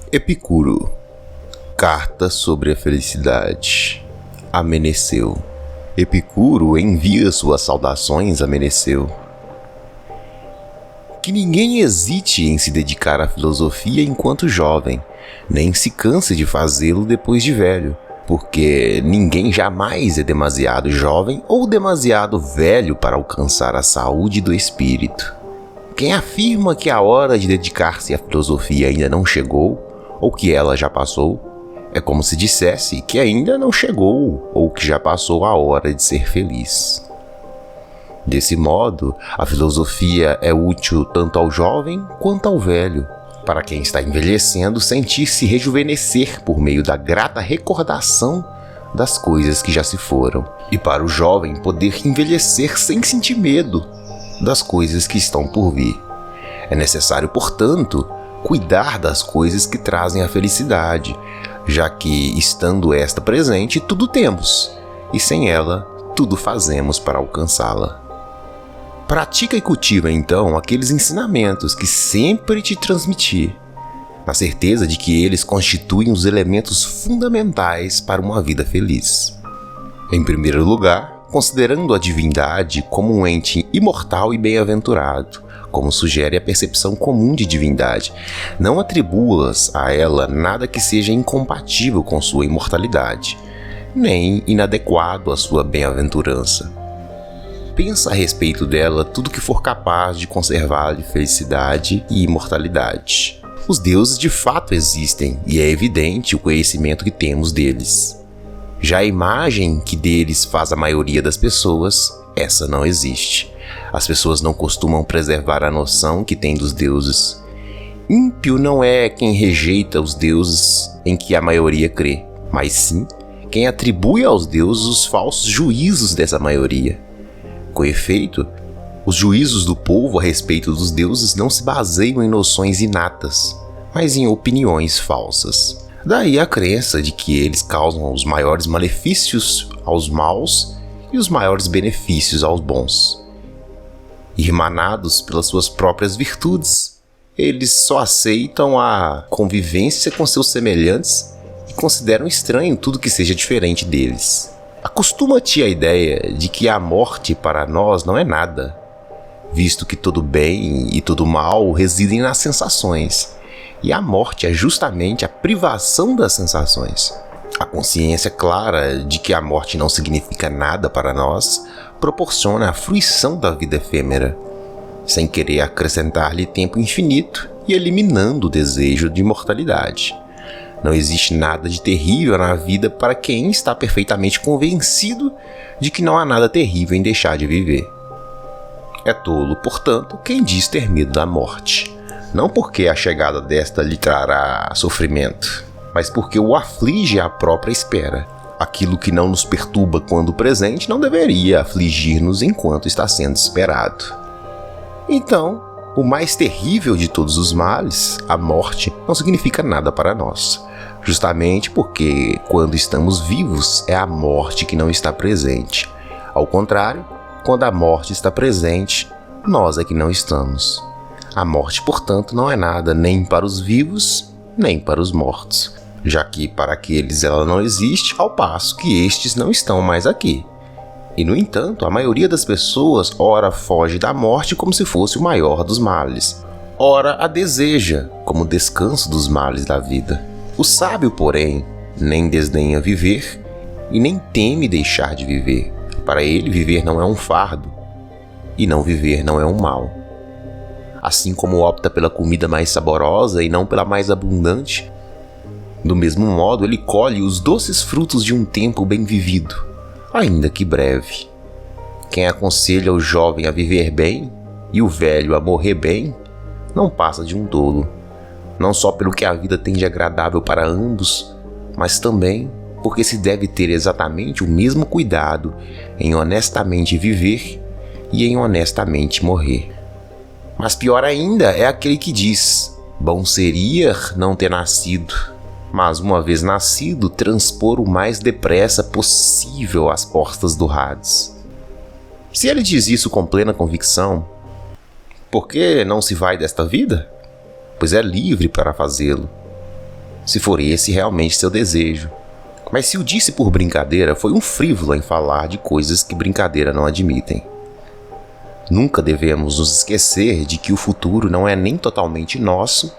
Epicuro. Carta sobre a felicidade. A Meneceu. Epicuro envia suas saudações a Meneceu. Que ninguém hesite em se dedicar à filosofia enquanto jovem, nem se canse de fazê-lo depois de velho, porque ninguém jamais é demasiado jovem ou demasiado velho para alcançar a saúde do espírito. Quem afirma que a hora de dedicar-se à filosofia ainda não chegou, ou que ela já passou, é como se dissesse que ainda não chegou ou que já passou a hora de ser feliz. Desse modo, a filosofia é útil tanto ao jovem quanto ao velho, para quem está envelhecendo sentir-se rejuvenescer por meio da grata recordação das coisas que já se foram, e para o jovem poder envelhecer sem sentir medo das coisas que estão por vir. É necessário, portanto, cuidar das coisas que trazem a felicidade, já que, estando esta presente, tudo temos, e sem ela, tudo fazemos para alcançá-la. Pratica e cultiva, então, aqueles ensinamentos que sempre te transmiti, na certeza de que eles constituem os elementos fundamentais para uma vida feliz. Em primeiro lugar, considerando a divindade como um ente imortal e bem-aventurado, como sugere a percepção comum de divindade, não atribuas a ela nada que seja incompatível com sua imortalidade, nem inadequado à sua bem-aventurança. Pensa a respeito dela tudo que for capaz de conservar-lhe felicidade e imortalidade. Os deuses de fato existem e é evidente o conhecimento que temos deles. Já a imagem que deles faz a maioria das pessoas, essa não existe. As pessoas não costumam preservar a noção que têm dos deuses. Ímpio não é quem rejeita os deuses em que a maioria crê, mas sim quem atribui aos deuses os falsos juízos dessa maioria. Com efeito, os juízos do povo a respeito dos deuses não se baseiam em noções inatas, mas em opiniões falsas. Daí a crença de que eles causam os maiores malefícios aos maus e os maiores benefícios aos bons. Irmanados pelas suas próprias virtudes, eles só aceitam a convivência com seus semelhantes e consideram estranho tudo que seja diferente deles. Acostuma-te à ideia de que a morte para nós não é nada, visto que todo bem e todo mal residem nas sensações, e a morte é justamente a privação das sensações. A consciência clara de que a morte não significa nada para nós proporciona a fruição da vida efêmera, sem querer acrescentar-lhe tempo infinito e eliminando o desejo de imortalidade. Não existe nada de terrível na vida para quem está perfeitamente convencido de que não há nada terrível em deixar de viver. É tolo, portanto, quem diz ter medo da morte, não porque a chegada desta lhe trará sofrimento, mas porque o aflige à própria espera. Aquilo que não nos perturba quando presente não deveria afligir-nos enquanto está sendo esperado. Então, o mais terrível de todos os males, a morte, não significa nada para nós. Justamente porque, quando estamos vivos, é a morte que não está presente. Ao contrário, quando a morte está presente, nós é que não estamos. A morte, portanto, não é nada nem para os vivos, nem para os mortos, já que para aqueles ela não existe, ao passo que estes não estão mais aqui. E, no entanto, a maioria das pessoas ora foge da morte como se fosse o maior dos males, ora a deseja como descanso dos males da vida. O sábio, porém, nem desdenha viver e nem teme deixar de viver. Para ele, viver não é um fardo e não viver não é um mal. Assim como opta pela comida mais saborosa e não pela mais abundante, do mesmo modo ele colhe os doces frutos de um tempo bem vivido, ainda que breve. Quem aconselha o jovem a viver bem e o velho a morrer bem, não passa de um tolo, não só pelo que a vida tem de agradável para ambos, mas também porque se deve ter exatamente o mesmo cuidado em honestamente viver e em honestamente morrer. Mas pior ainda é aquele que diz: bom seria não ter nascido, mas uma vez nascido, transpor o mais depressa possível as portas do Hades. Se ele diz isso com plena convicção, por que não se vai desta vida? Pois é livre para fazê-lo. se for esse realmente seu desejo. Mas se o disse por brincadeira, foi um frívolo em falar de coisas que brincadeira não admitem. Nunca devemos nos esquecer de que o futuro não é nem totalmente nosso,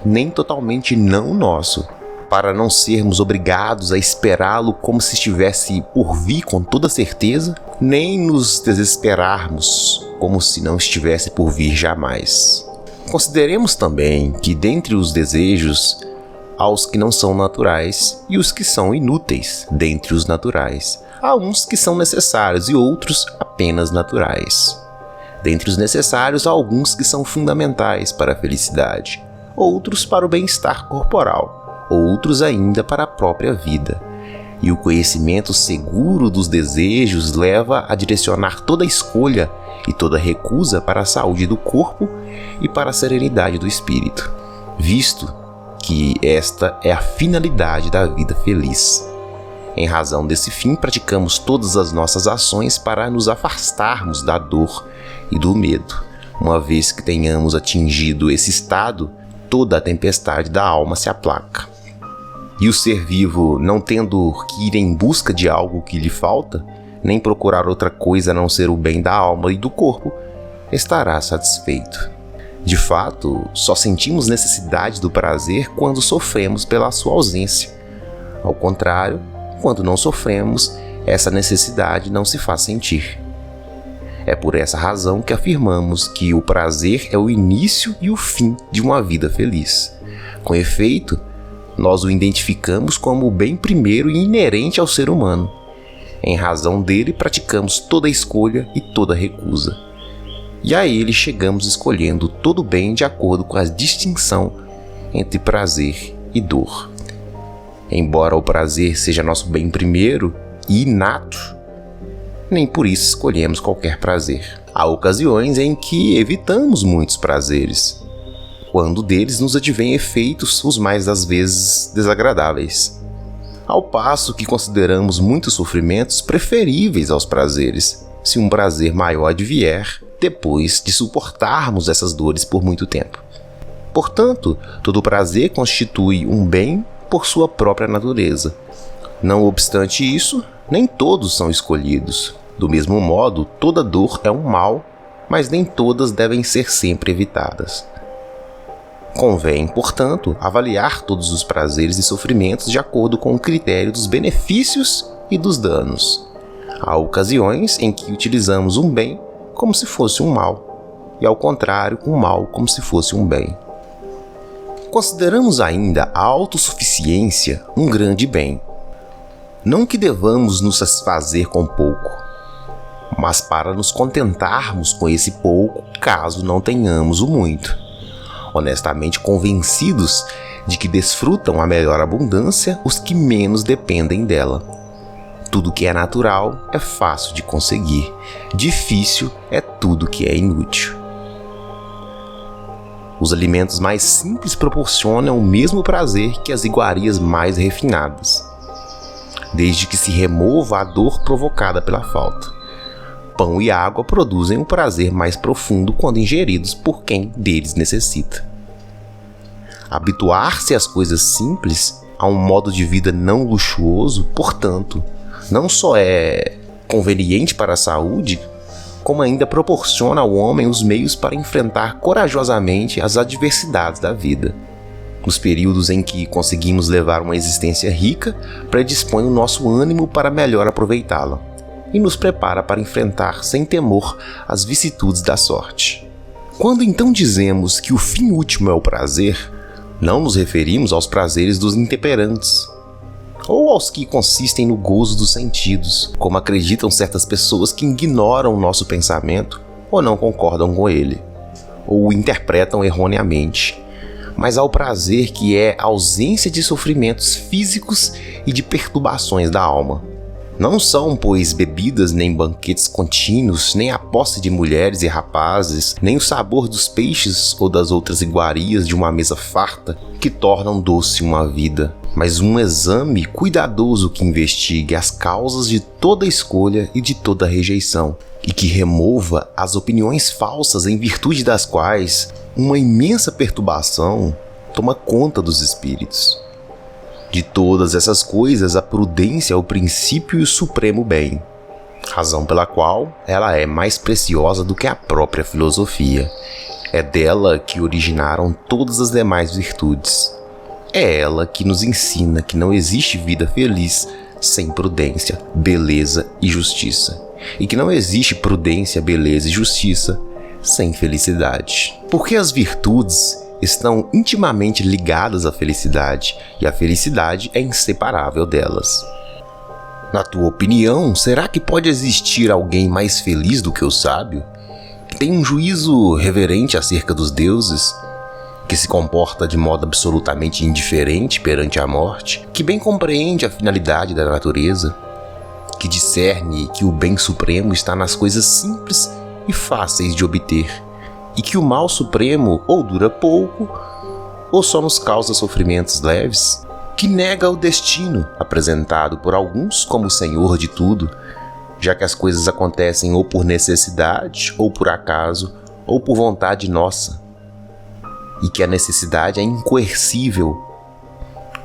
nem totalmente não nosso, para não sermos obrigados a esperá-lo como se estivesse por vir com toda certeza, nem nos desesperarmos como se não estivesse por vir jamais. Consideremos também que dentre os desejos há os que não são naturais e os que são inúteis dentre os naturais. Há uns que são necessários e outros apenas naturais. Dentre os necessários há alguns que são fundamentais para a felicidade, outros para o bem-estar corporal, outros ainda para a própria vida. E o conhecimento seguro dos desejos leva a direcionar toda escolha e toda recusa para a saúde do corpo e para a serenidade do espírito, visto que esta é a finalidade da vida feliz. Em razão desse fim, praticamos todas as nossas ações para nos afastarmos da dor e do medo. Uma vez que tenhamos atingido esse estado, toda a tempestade da alma se aplaca. E o ser vivo, não tendo que ir em busca de algo que lhe falta, nem procurar outra coisa a não ser o bem da alma e do corpo, estará satisfeito. De fato, só sentimos necessidade do prazer quando sofremos pela sua ausência. Ao contrário, quando não sofremos, essa necessidade não se faz sentir. É por essa razão que afirmamos que o prazer é o início e o fim de uma vida feliz. Com efeito, nós o identificamos como o bem primeiro e inerente ao ser humano. Em razão dele, praticamos toda escolha e toda recusa. E a ele chegamos escolhendo todo o bem de acordo com a distinção entre prazer e dor. Embora o prazer seja nosso bem primeiro e inato, nem por isso escolhemos qualquer prazer. Há ocasiões em que evitamos muitos prazeres, quando deles nos advêm efeitos os mais das vezes desagradáveis, ao passo que consideramos muitos sofrimentos preferíveis aos prazeres, se um prazer maior advier depois de suportarmos essas dores por muito tempo. Portanto, todo prazer constitui um bem por sua própria natureza. Não obstante isso, nem todos são escolhidos. Do mesmo modo, toda dor é um mal, mas nem todas devem ser sempre evitadas. Convém, portanto, avaliar todos os prazeres e sofrimentos de acordo com o critério dos benefícios e dos danos. Há ocasiões em que utilizamos um bem como se fosse um mal, e ao contrário, um mal como se fosse um bem. Consideramos ainda a autossuficiência um grande bem. Não que devamos nos satisfazer com pouco, mas para nos contentarmos com esse pouco, caso não tenhamos o muito, honestamente convencidos de que desfrutam a melhor abundância os que menos dependem dela. Tudo que é natural é fácil de conseguir, difícil é tudo que é inútil. Os alimentos mais simples proporcionam o mesmo prazer que as iguarias mais refinadas, desde que se remova a dor provocada pela falta. Pão e água produzem um prazer mais profundo quando ingeridos por quem deles necessita. Habituar-se às coisas simples, a um modo de vida não luxuoso, portanto, não só é conveniente para a saúde, como ainda proporciona ao homem os meios para enfrentar corajosamente as adversidades da vida. Nos períodos em que conseguimos levar uma existência rica, predispõe o nosso ânimo para melhor aproveitá-la e nos prepara para enfrentar sem temor as vicissitudes da sorte. Quando então dizemos que o fim último é o prazer, não nos referimos aos prazeres dos intemperantes, ou aos que consistem no gozo dos sentidos, como acreditam certas pessoas que ignoram o nosso pensamento ou não concordam com ele, ou o interpretam erroneamente, mas ao prazer que é a ausência de sofrimentos físicos e de perturbações da alma. Não são, pois, bebidas nem banquetes contínuos, nem a posse de mulheres e rapazes, nem o sabor dos peixes ou das outras iguarias de uma mesa farta que tornam doce uma vida, mas um exame cuidadoso que investigue as causas de toda escolha e de toda rejeição, e que remova as opiniões falsas em virtude das quais uma imensa perturbação toma conta dos espíritos. De todas essas coisas, a prudência é o princípio e o supremo bem, razão pela qual ela é mais preciosa do que a própria filosofia. É dela que originaram todas as demais virtudes. É ela que nos ensina que não existe vida feliz sem prudência, beleza e justiça, e que não existe prudência, beleza e justiça sem felicidade. Porque as virtudes estão intimamente ligadas à felicidade, e a felicidade é inseparável delas. Na tua opinião, será que pode existir alguém mais feliz do que o sábio? Que tem um juízo reverente acerca dos deuses? Que se comporta de modo absolutamente indiferente perante a morte? Que bem compreende a finalidade da natureza? Que discerne que o bem supremo está nas coisas simples e fáceis de obter? E que o mal supremo ou dura pouco, ou só nos causa sofrimentos leves? Que nega o destino, apresentado por alguns como o senhor de tudo, já que as coisas acontecem ou por necessidade, ou por acaso, ou por vontade nossa, e que a necessidade é incoercível,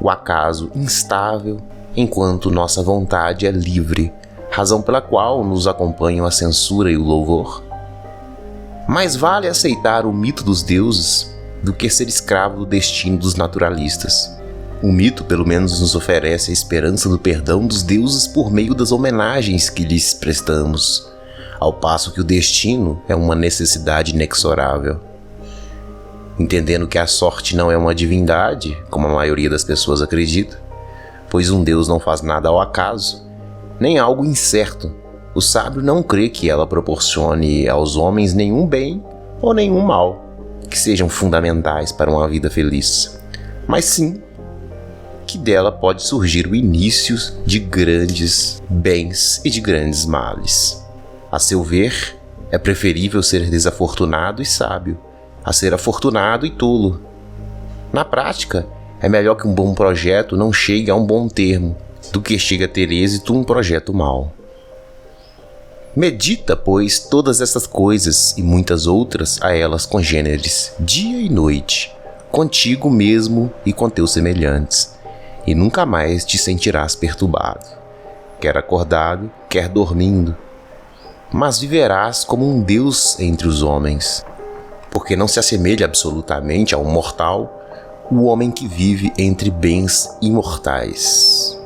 o acaso instável, enquanto nossa vontade é livre, razão pela qual nos acompanham a censura e o louvor? Mais vale aceitar o mito dos deuses do que ser escravo do destino dos naturalistas. O mito, pelo menos, nos oferece a esperança do perdão dos deuses por meio das homenagens que lhes prestamos, ao passo que o destino é uma necessidade inexorável. Entendendo que a sorte não é uma divindade, como a maioria das pessoas acredita, pois um deus não faz nada ao acaso, nem algo incerto, o sábio não crê que ela proporcione aos homens nenhum bem ou nenhum mal que sejam fundamentais para uma vida feliz, mas sim que dela pode surgir o início de grandes bens e de grandes males. A seu ver, é preferível ser desafortunado e sábio a ser afortunado e tolo. Na prática, é melhor que um bom projeto não chegue a um bom termo do que chegue a ter êxito um projeto mau. Medita, pois, todas essas coisas e muitas outras a elas congêneres, dia e noite, contigo mesmo e com teus semelhantes, e nunca mais te sentirás perturbado, quer acordado, quer dormindo, mas viverás como um Deus entre os homens, porque não se assemelha absolutamente a um mortal o homem que vive entre bens imortais.